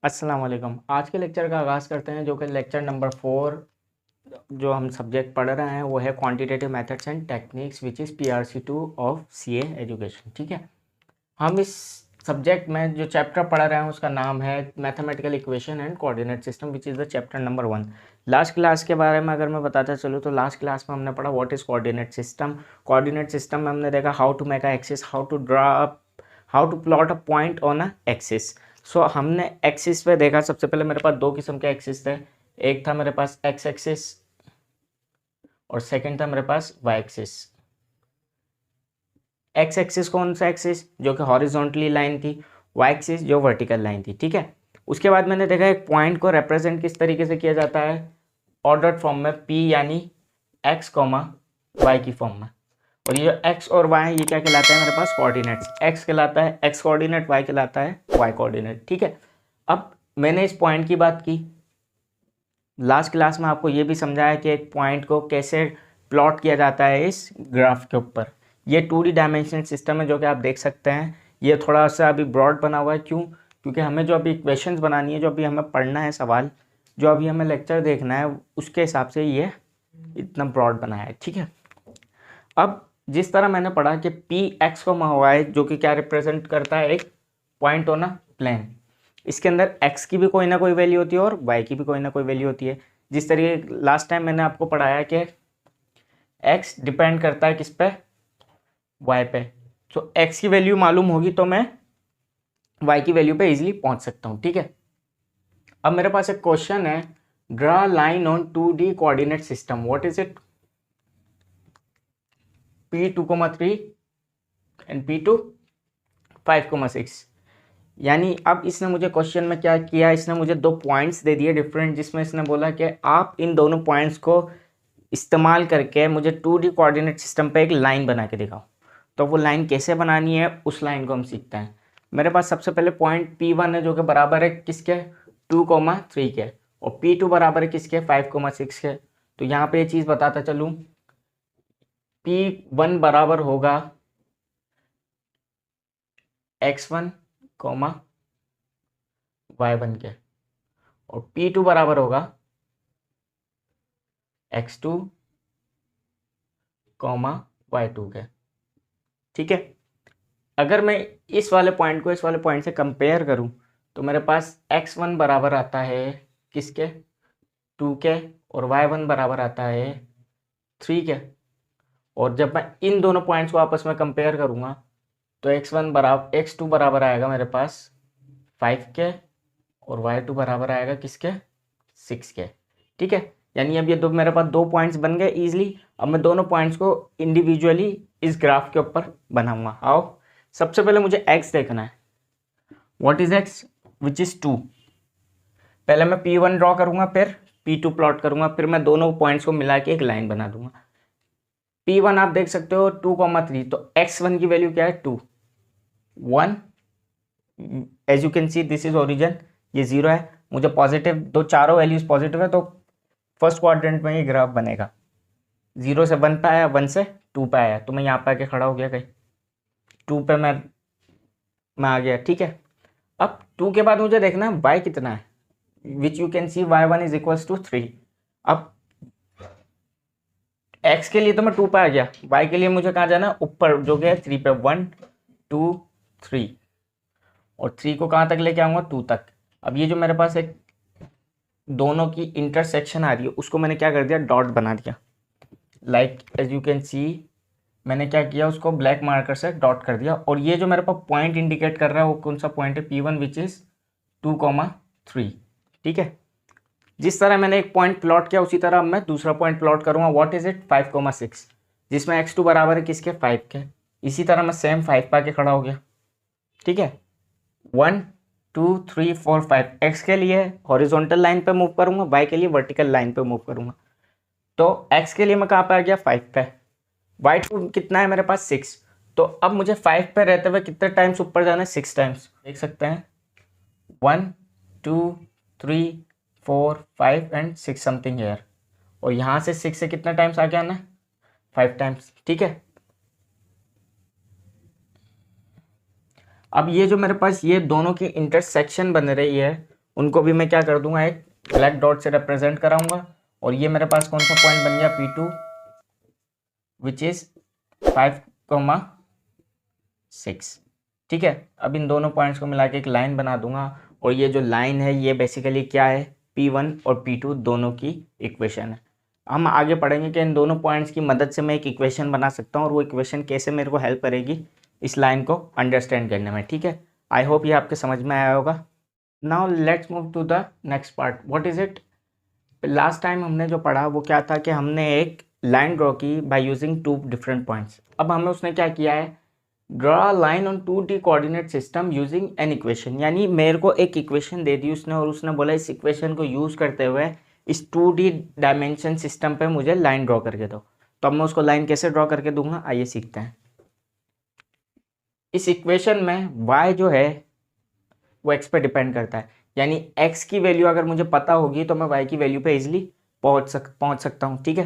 अस्सलाम वालेकुम। आज के लेक्चर का आगाज़ करते हैं, जो कि लेक्चर नंबर 4 जो हम सब्जेक्ट पढ़ रहे हैं वो है quantitative methods and techniques which is PRC2 of CA education. ठीक है, हम इस सब्जेक्ट में जो चैप्टर पढ़ रहे हैं उसका नाम है mathematical equation and coordinate system which is the chapter number 1। Last class के बारे में अगर मैं बताता चलूँ तो लास्ट क्लास में हमने पढ़ा what is coordinate system. Coordinate system में हमने देखा how to make a axis, how to plot a point on a axis. So हमने एक्सिस पे देखा, सबसे पहले मेरे पास दो किस्म के एक्सिस थे। एक था मेरे पास एक्स एक्सिस और सेकंड था मेरे पास वाई एक्सिस। एक्स एक्सिस कौन सा एक्सिस? जो कि हॉरिजॉन्टली लाइन थी। वाई एक्सिस जो वर्टिकल लाइन थी। ठीक है, उसके बाद मैंने देखा एक पॉइंट को रिप्रेजेंट किस तरीके से किया जाता है, ऑर्डर्ड फॉर्म में, पी यानी एक्स कॉमा वाई की फॉर्म में। और ये जो एक्स और वाई ये क्या कहलाता है मेरे पास? कोऑर्डिनेट्स। एक्स कहलाता है एक्स कोऑर्डिनेट, वाई कहलाता है वाई कोऑर्डिनेट। ठीक है, अब मैंने इस पॉइंट की बात की। लास्ट क्लास में आपको ये भी समझाया कि एक पॉइंट को कैसे प्लॉट किया जाता है इस ग्राफ के ऊपर। ये 2D डायमेंशनल सिस्टम है जो कि आप देख सकते हैं। ये थोड़ा सा अभी ब्रॉड बना हुआ है, क्यों? क्योंकि हमें जो अभी इक्वेशंस बनानी है, जो अभी हमें पढ़ना है सवाल, जो अभी हमें लेक्चर देखना है, उसके हिसाब से ये इतना ब्रॉड बना है। ठीक है, अब जिस तरह मैंने पढ़ा कि पी एक्स को वाई जो कि क्या रिप्रेजेंट करता है, एक पॉइंट ऑन अ प्लेन। इसके अंदर एक्स की भी कोई ना कोई वैल्यू होती है और वाई की भी कोई ना कोई वैल्यू होती है। जिस तरीके लास्ट टाइम मैंने आपको पढ़ाया कि एक्स डिपेंड करता है किस पे? वाई पे। तो एक्स की वैल्यू मालूम होगी तो मैं वाई की वैल्यू पे इजीली पहुंच सकता हूं। ठीक है, अब मेरे पास एक क्वेश्चन है, draw line on 2D coordinate system, what is it? P2,3 and P2 5,6। यानी अब इसने मुझे क्वेश्चन में क्या किया, इसने मुझे दो पॉइंट्स दे दिए डिफरेंट, जिसमें इसने बोला कि आप इन दोनों पॉइंट्स को इस्तेमाल करके मुझे 2D कोऑर्डिनेट सिस्टम पे एक लाइन बना के दिखाओ। तो वो लाइन कैसे बनानी है, उस लाइन को हम सीखते हैं। मेरे पास सबसे पहले पॉइंट P1 है जो कि बराबर है किसके? 2,3 के। और P2 बराबर है किसके? 5,6 के। तो यहाँ पे ये चीज़ बताता चलूँ, P1 बराबर होगा x1 y1 के, और P2 बराबर होगा x2 y2 के। ठीक है, अगर मैं इस वाले पॉइंट को इस वाले पॉइंट से कंपेयर करूं तो मेरे पास x1 बराबर आता है किसके? 2 के। और y1 बराबर आता है 3 के। और जब मैं इन दोनों पॉइंट्स को आपस में कंपेयर करूंगा तो x2 बराबर आएगा मेरे पास 5 के, और y2 बराबर आएगा किसके? 6 के। ठीक है, यानी अब ये दो मेरे पास दो पॉइंट्स बन गए इजीली। अब मैं दोनों पॉइंट्स को इंडिविजुअली इस ग्राफ के ऊपर बनाऊंगा। आओ, सबसे पहले मुझे x देखना है। What is x? Which is 2। पहले मैं P1 ड्रॉ करूंगा, फिर P2 प्लॉट करूंगा, फिर मैं दोनों पॉइंट्स को मिला के एक लाइन बना दूंगा। P1 आप देख सकते हो 2,3, तो x1 की वैल्यू क्या है? 2 1। As you can see this is origin, ये 0 है। मुझे पॉजिटिव दो चारों वैल्यूज पॉजिटिव है, तो फर्स्ट क्वाड्रेंट में ये ग्राफ बनेगा। 0 से 1 पे आया, 1 से 2 पे आया, तो मैं यहाँ पे आके खड़ा हो गया, कहीं 2 पे मैं आ गया। ठीक है, अब 2 के बाद मुझे देखना है y कितना है, which you can see y1 is equals to 3। अब x के लिए तो मैं 2 पे आ गया, y के लिए मुझे कहाँ जाना है? ऊपर, जो कि है 3 पे। 1 2 3, और 3 को कहाँ तक लेके आऊँगा? 2 तक। अब ये जो मेरे पास एक दोनों की इंटरसेक्शन आ रही है, उसको मैंने क्या कर दिया? डॉट बना दिया। Like as you can see, मैंने क्या किया, उसको ब्लैक मार्कर से डॉट कर दिया। और ये जो मेरे पास पॉइंट इंडिकेट कर रहा है वो कौन सा पॉइंट है? P1 which is 2,3। ठीक है, जिस तरह मैंने एक पॉइंट प्लॉट किया उसी तरह मैं दूसरा पॉइंट प्लॉट करूंगा। What is it? 5,6, जिसमें x2 बराबर है किसके? 5 के। इसी तरह मैं सेम 5 पा के खड़ा हो गया। ठीक है, 1 2 3 4 5, x के लिए हॉरिजॉन्टल लाइन पे मूव करूंगा, y के लिए वर्टिकल लाइन पे मूव करूंगा। तो x के लिए मैं कहाँ पे आ गया? 5 पे। y2 कितना है मेरे पास? 6। तो अब मुझे 5 पे रहते हुए कितने टाइम्स ऊपर जाना है? 6 टाइम्स। देख सकते हैं 1 2 3 4 5 एंड 6 समथिंग हेयर। और यहाँ से 6 से कितना टाइम्स आगे आना है? 5 टाइम्स। ठीक है, अब ये जो मेरे पास ये दोनों की इंटरसेक्शन बन रही है उनको भी मैं क्या कर दूंगा, एक ब्लैक डॉट से रिप्रेजेंट कराऊंगा। और ये मेरे पास कौन सा पॉइंट बन गया, P2 विच इज 5,6। ठीक है, अब इन दोनों पॉइंट्स को मिला के एक लाइन बना दूंगा, और ये जो लाइन है ये बेसिकली क्या है, P1 और P2 दोनों की इक्वेशन है। हम आगे पढ़ेंगे कि इन दोनों पॉइंट्स की मदद से मैं एक इक्वेशन बना सकता हूँ, और वो इक्वेशन कैसे मेरे को हेल्प करेगी इस लाइन को अंडरस्टैंड करने में। ठीक है, आई होप ये आपके समझ में आया होगा। Now let's move to the next part, what is it. Last time हमने जो पढ़ा वो क्या था कि हमने एक लाइन ड्रॉ की बाय यूजिंग 2 डिफरेंट पॉइंट्स। अब हमें उसने क्या किया है, draw line on 2D coordinate system using an equation, यानी मेरे को एक इक्वेशन दे दी उसने, और उसने बोला इस इक्वेशन को यूज़ करते हुए इस 2D डायमेंशन सिस्टम पे मुझे लाइन ड्रॉ करके दो। तो अब मैं उसको लाइन कैसे ड्रॉ करके दूंगा, आइए सीखते हैं। इस इक्वेशन में y जो है वो x पे डिपेंड करता है, यानी x की वैल्यू अगर मुझे पता होगी तो मैं y की वैल्यू पे इजिली पहुंच सकता हूँ। ठीक है,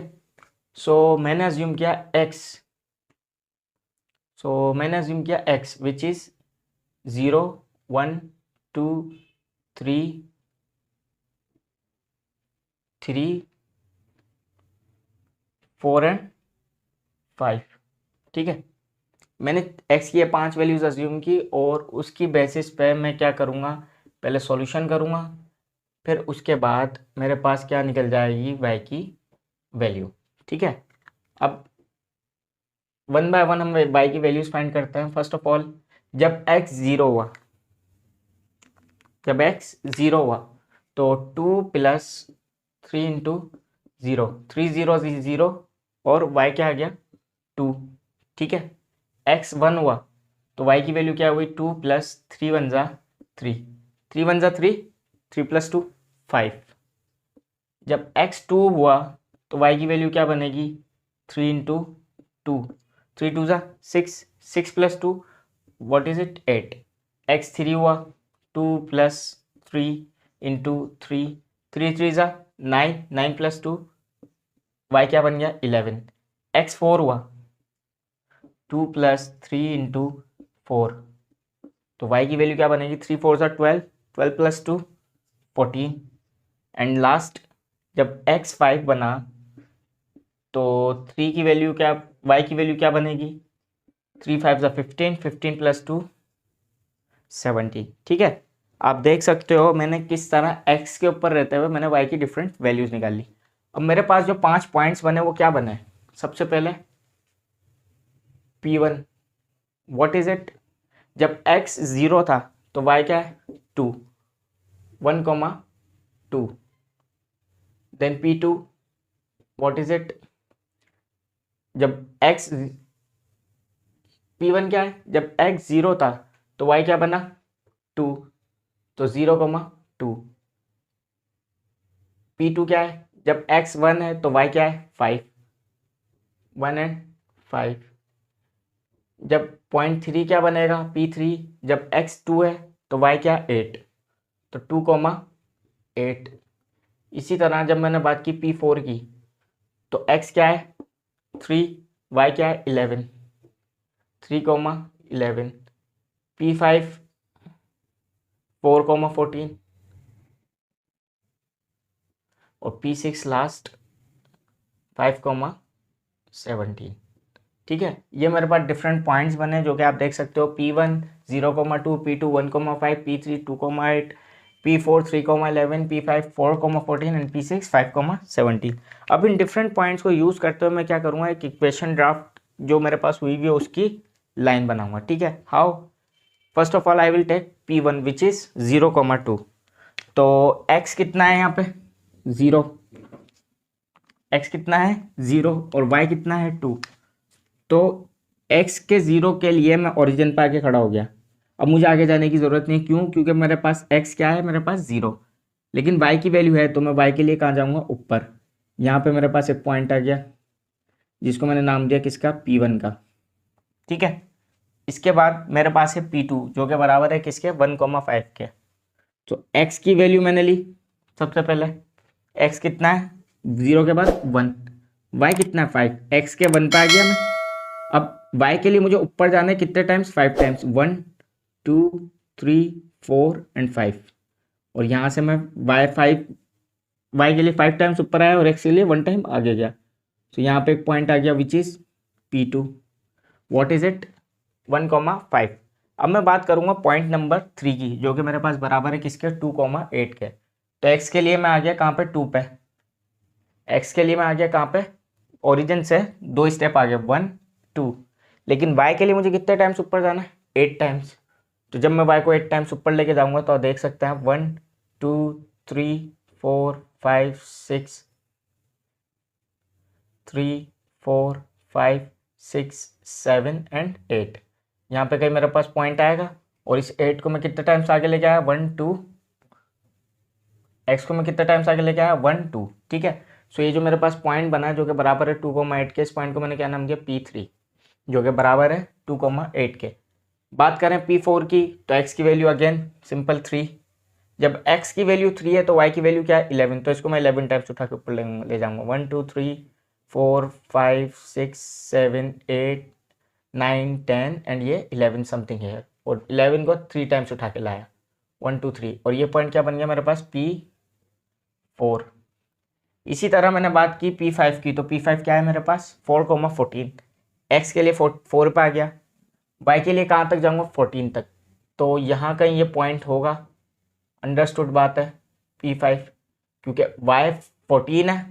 मैंने अज्यूम किया x विच इज 0 1 2 3 4 एंड 5। ठीक है, मैंने x की ये 5 वैल्यूज अज्यूम की, और उसकी बेसिस पे मैं क्या करूँगा, पहले सॉल्यूशन करूँगा, फिर उसके बाद मेरे पास क्या निकल जाएगी, y की वैल्यू। ठीक है, अब 1 बाय 1 हम y की वैल्यूज फाइंड करते हैं। फर्स्ट ऑफ ऑल जब x 0 हुआ, तो 2 प्लस 3 इंटू 0, 3 0 0, और y क्या आ गया 2। ठीक है, x 1 हुआ तो y की वैल्यू क्या हुई, 2 प्लस 3 1 जा 3, 3 1 जा 3, 3 प्लस 2 5। जब x 2 हुआ तो y की वैल्यू क्या बनेगी, 3 इंटू 2, 3 2 जा 6, 6 plus 2 what is it 8। x 3 हुआ, 2 प्लस 3 इंटू 3, 3 3 जा 9, 9 प्लस 2 y क्या बन गया 11। x 4 हुआ, 2 प्लस 3 इंटू 4, तो y की वैल्यू क्या बनेगी, 3 4 जा 12, 12 प्लस 2 14। एंड लास्ट जब x 5 बना तो 3 की वैल्यू क्या, y की वैल्यू क्या बनेगी, 3 5 जा 15, 15 प्लस 2 17। ठीक है, आप देख सकते हो मैंने किस तरह x के ऊपर रहते हुए मैंने y की डिफरेंट वैल्यूज निकाली। अब मेरे पास जो 5 पॉइंट्स बने वो क्या बने, सबसे पहले P1 व्हाट इज इट, जब x 0 था तो y क्या है 2, 1 2। Then P2 what is it, जब x P1 क्या है, जब x 0 था तो y क्या बना 2, तो 0 2। P2 क्या है, जब x 1 है तो y क्या है 5, 1 एंड 5। जब पॉइंट 3 क्या बनेगा P3, जब x 2 है तो y क्या 8, तो 2 8। इसी तरह जब मैंने बात की P4 की तो x क्या है 3, y क्या है 11, 3 11। P5 4 14, और P6 लास्ट 5 17। ठीक है, ये मेरे पास डिफरेंट पॉइंट्स बने जो कि आप देख सकते हो, P1 0 2, P2 1 5, P3 2 8, P4 3 11, P5 4 14 and P6 5 17। अब इन डिफरेंट पॉइंट्स को यूज़ करते हुए मैं क्या करूँगा, एक इक्वेशन ड्राफ्ट जो मेरे पास हुई है उसकी लाइन बनाऊंगा। ठीक है, how, first of all I will take P1 which is 0 2। तो x कितना है यहाँ पे 0, x कितना है 0 और y कितना है 2। तो x के 0 के लिए मैं ओरिजिन पे आके खड़ा हो गया। अब मुझे आगे जाने की ज़रूरत नहीं, क्यों, क्योंकि मेरे पास x क्या है, मेरे पास 0, लेकिन y की वैल्यू है, तो मैं y के लिए कहाँ जाऊँगा, ऊपर। यहाँ पे मेरे पास एक पॉइंट आ गया जिसको मैंने नाम दिया किसका, P1 का। ठीक है, इसके बाद मेरे पास है P2 जो कि बराबर है किसके 1 5 के। तो x की वैल्यू मैंने ली, सबसे पहले x कितना है 0 के बाद 1, y कितना है 5, x के 1 पे आ गया मैं। अब y के लिए मुझे ऊपर जाना है कितने टाइम्स, 5 टाइम्स, 1 2 3 4 एंड 5। और यहाँ से मैं वाई के लिए 5 टाइम्स ऊपर आया और एक्स के लिए 1 टाइम आगे गया। तो यहाँ पे एक पॉइंट आ गया which is P2। What is it 1,5। अब मैं बात करूँगा पॉइंट नंबर 3 की, जो कि मेरे पास बराबर है किसके 2,8 के। तो एक्स के लिए मैं आ गया कहाँ पे 2 पे, एक्स के लिए मैं आ गया कहाँ पे ओरिजिन से 2 स्टेप आ गया 1 2। लेकिन वाई के लिए मुझे कितने टाइम्स ऊपर जाना है 8 टाइम्स। तो जब मैं वाई को 8 टाइम्स ऊपर लेके जाऊंगा तो आप देख सकते हैं 1 2 3 4 5 6 3 4 5 6 7 एंड 8। यहाँ पे कहीं मेरे पास पॉइंट आएगा और इस 8 को मैं कितने टाइम्स आगे लेके आया 1 2, एक्स को मैं कितने टाइम्स आगे लेके आया 1 2। ठीक है। सो ये जो मेरे पास पॉइंट बना है जो कि बराबर है 2,8 के, इस पॉइंट को मैंने क्या नाम दिया P3, जो कि बराबर है 2,8 के। बात करें P4 की तो x की वैल्यू अगेन सिंपल 3। जब x की वैल्यू 3 है तो y की वैल्यू क्या है 11, तो इसको मैं 11 टाइम्स उठा के ऊपर ले जाऊंगा 1 2 3 4 5 6 7 8 9 10 एंड ये 11 समथिंग है, और 11 को 3 टाइम्स उठा के लाया 1 2 3, और ये पॉइंट क्या बन गया मेरे पास P4। इसी तरह मैंने बात की P5 की, तो P5 क्या है मेरे पास 4,14। x के लिए 4 पे आ गया, y के लिए कहाँ तक जाऊँगा 14 तक। तो यहाँ कहीं ये पॉइंट होगा, अंडरस्टूड बात है P5, क्योंकि y 14 है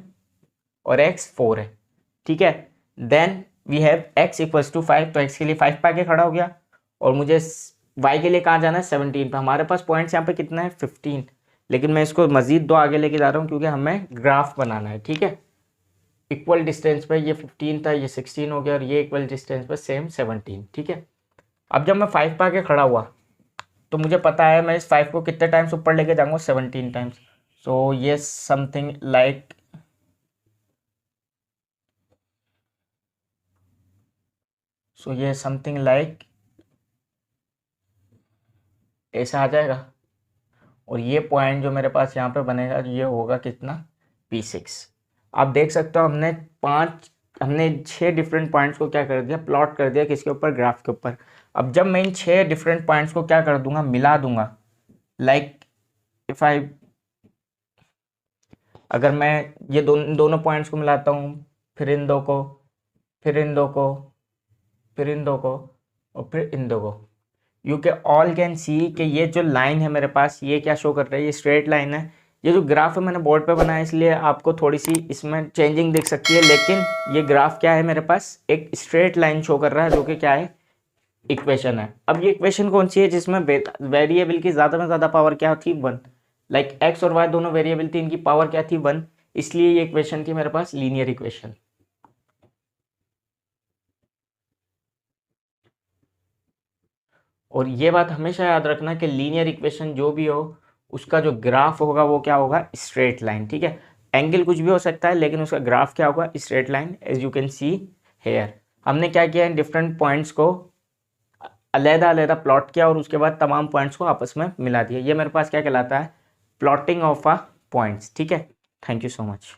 और x 4 है। ठीक है। Then we have x equals to 5, तो x के लिए 5 पे आके खड़ा हो गया, और मुझे y के लिए कहाँ जाना है 17 पे। हमारे पास पॉइंट्स यहाँ पे कितना है 15, लेकिन मैं इसको मज़ीद 2 आगे लेके जा रहा हूँ क्योंकि हमें ग्राफ बनाना है। ठीक है। इक्वल डिस्टेंस पे ये 15 था, ये 16 हो गया, और ये इक्वल डिस्टेंस पे सेम 17। ठीक है। अब जब मैं 5 पे आके खड़ा हुआ तो मुझे पता है मैं इस 5 को कितने टाइम्स ऊपर लेके जाऊंगा 17 टाइम्स। सो ये समथिंग लाइक ऐसा आ जाएगा, और ये पॉइंट जो मेरे पास यहाँ पे बनेगा ये होगा कितना P6। आप देख सकते हो हमने 6 डिफरेंट पॉइंट्स को क्या कर दिया प्लॉट कर दिया किसके ऊपर ग्राफ के ऊपर। अब जब मैं इन 6 डिफरेंट पॉइंट्स को क्या कर दूंगा मिला दूंगा, लाइक इफ आई अगर मैं ये दोनों पॉइंट्स को मिलाता हूँ, फिर इन दो को, फिर इन दो को, फिर इन दो को, और फिर इन दो को, यू के ऑल कैन सी कि ये जो लाइन है मेरे पास ये क्या शो कर रहा है, ये स्ट्रेट लाइन है। ये जो ग्राफ है मैंने बोर्ड पे बनाया इसलिए आपको थोड़ी सी इसमें चेंजिंग दिख सकती है, लेकिन ये ग्राफ क्या है मेरे पास एक स्ट्रेट लाइन शो कर रहा है जो कि क्या है इक्वेशन है। अब ये इक्वेशन कौन सी है जिसमें वेरिएबल की ज़्यादा में ज़्यादा पावर क्या थी 1, लाइक एक्स और वाई दोनों वेरिएबल थी, इनकी पावर क्या थी 1, इसलिए ये इक्वेशन थी मेरे पास लीनियर इक्वेशन। और ये बात हमेशा याद रखना कि लीनियर इक्वेशन जो भी हो उसका जो ग्राफ होगा वो क्या होगा स्ट्रेट लाइन। ठीक है। एंगल कुछ भी हो सकता है लेकिन उसका ग्राफ क्या होगा straight line, as you can see here. हमने क्या किया इन डिफरेंट पॉइंट्स को अलहदा अलहदा प्लॉट किया और उसके बाद तमाम पॉइंट्स को आपस में मिला दिया। ये मेरे पास क्या कहलाता है प्लॉटिंग ऑफ अ पॉइंट्स। ठीक है। Thank you so much.